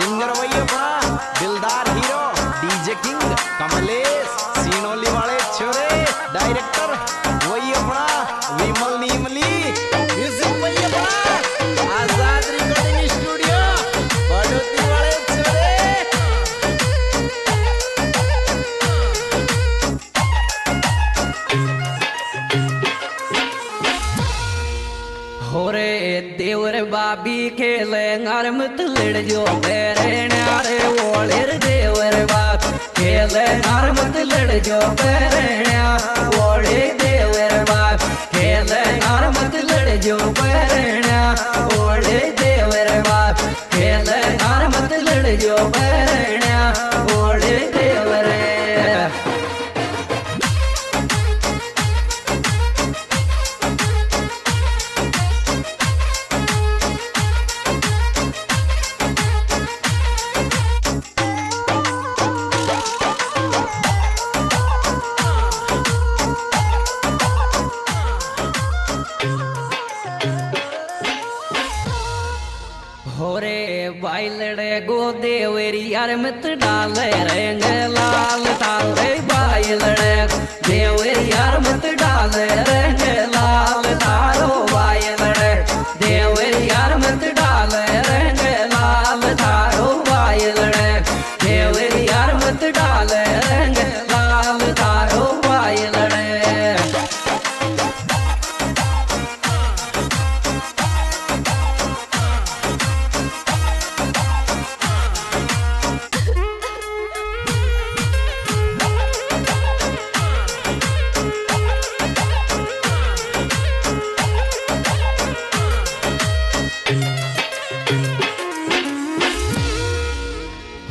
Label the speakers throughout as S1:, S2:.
S1: Singer वही अपना दिलदार हीरो डीजे किंग कमलेश सीनोली वाले छोरे डायरेक्टर वही अपना विमल नीमली म्यूजिक वही अपना आजाद रिकॉर्डिंग स्टूडियो बड़ोती वाले छोरे
S2: होरे देवर बाबी खेले नर मत लड़ जो बेरे नारे ओलेर देवर बाप खेले नर मत लड़ जो बेरे ओले देवर बाप खेले नर मत लड़ जो बेरे ओले देवर बाप खेले नर मत लड़ जो बेरे ओले देवर होरे भाई लड़े गो देवरी यार मत डाले रंग लाल तारे भाई लड़े देवरी यार मत डाले रंग लाल तारो भाई लड़े देवरी यार मत डाले रंग लाल तारो भाई लड़े देवरी यार मत डाले रंग लाल तारो भाई लड़े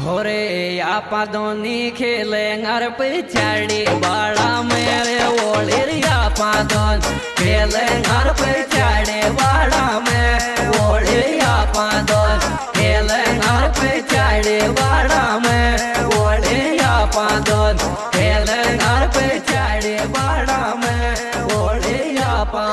S2: होरे आपा दोनी खेले नर पिछाड़ी बाड़ा मेरे ओलिर आपा दोन खेले नर पिछाड़ी बाड़ा में ओलिर आपा दोन खेले नर पिछाड़ी बाड़ा में ओलिर आपा दोन खेले नर पिछाड़ी बाड़ा में ओलिर आपा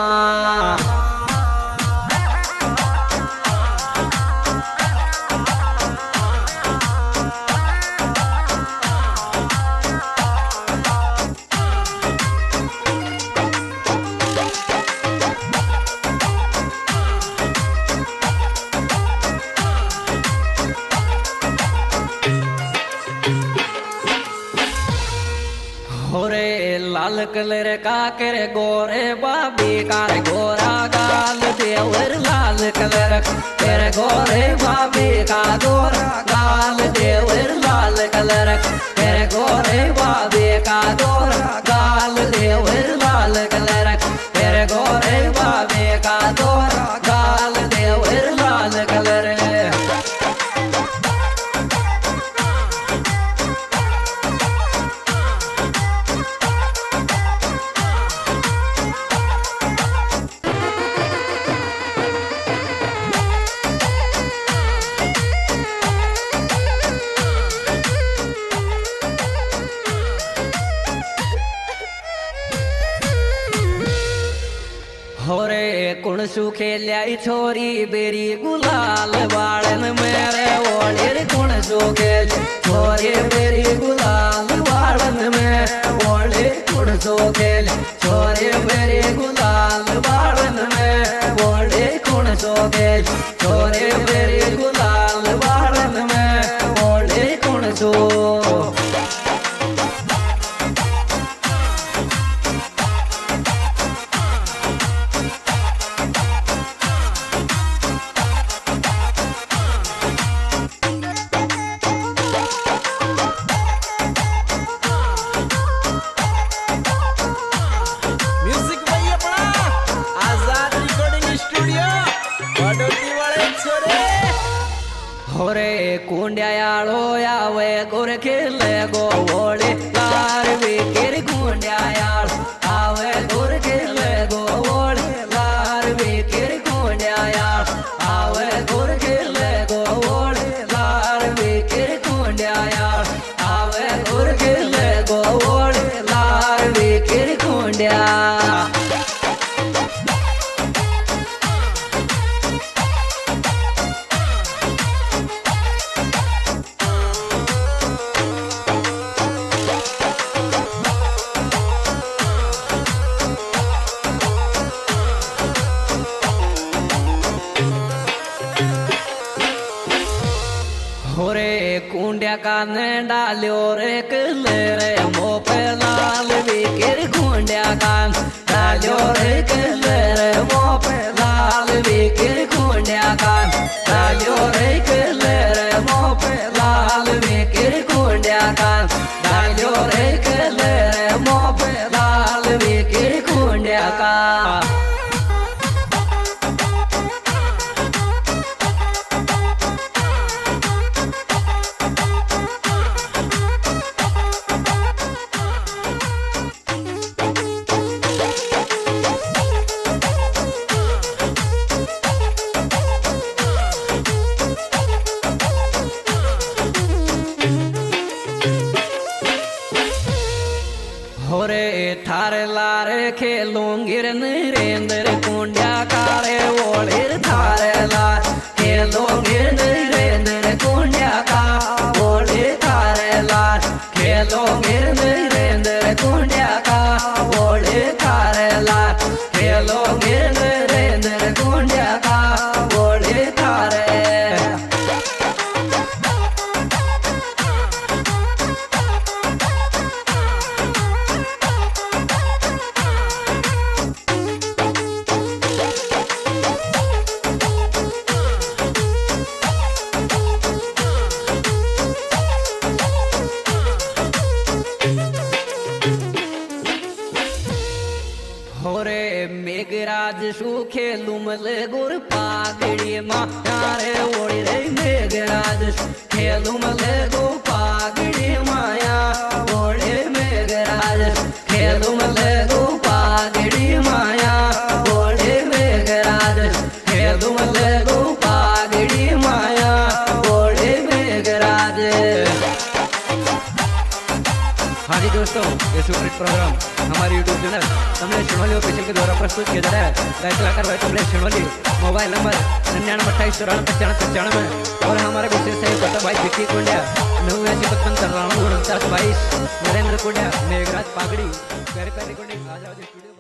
S2: होरे लाल कलर का करे गोरे बाबी कार गोरा गाल देवर लाल कलर तेरे गोरे बाबी का गोरा गाल देवर लाल कलर तेरे गोरे बाबी का गोरा गाल देवर लाल कलर तेरे गोरे बाबी का गोरा गाल देवर लाल कलर होरे कुण सुखे ल्याई छोरी बेरी गुलाल बाड़न मेरे ओलिर कुण सुखे छोरी बेरी गुलाल बाड़न में ओले कुण सुखे छोरी बेरी गुलाल बाड़न में ओले कुण सुखे छोरी बेरी गुलाल बाड़न में ओले कुण सो होरे कुंड्यायाळो आवे गोर खेले गो ओळे लार विकेर कुंड्यायाळ आवे गोर खेले गो ओळे लार विकेर कुंड्यायाळ आवे गोर खेले गो ओळे लार विकेर कुंड्यायाळ आवे गोर खेले गो ओळे लार विकेर कुंड्या कुंड्या का ने डाल्यो रे कले रे मोपे लाल विकेर कुंड्या का डाल्यो रे कले रे मोपे लाल विकेर कुंड्या का डाल्यो रे कले रे मोपे लाल विकेर कुंड्या का डाल्यो रे कले रे मोपे लाल विकेर कुंड्या का होरे थारे लारे खेलूंगिर नरेंद्र कुंड्या कारे ओलिर थारे लार खेलूंगिर नरेंद्र कुंड्या का ओलिर थारे लार खेलूंगिर नरेंद्र कुंड्या का ओलिर थारे लार खेलूंगिर नरेंद्र कुंड्या का ओलिर थारे होरे मेघराज सुखे लुमल गुर पागड़ी मारे ओड़ी रे मेघराज खेलुमल गो पागड़ी माया ओड़े मेघराज खेलुमल गो पागड़ी माया ओड़े मेघराज खेलुमल गो पागड़ी माया ओड़े मेघराज। हाँ जी दोस्तों, ये सुपरहिट प्रोग्राम हमारे YouTube चैनल कमलेश शिणोली ऑफिशियल के द्वारा प्रस्तुत किया जा रहा है। गायक कलाकार भाई कमलेश शिणोली, मोबाइल नंबर 9928949595 और हमारे विशेष सहयोगकर्ता भाई विक्की कुंड्या 8955 49 22 नरेंद्र कुंड्या मेघराज पागड़ी प्यारी प्यारी कुंडी आज स्टूडियो।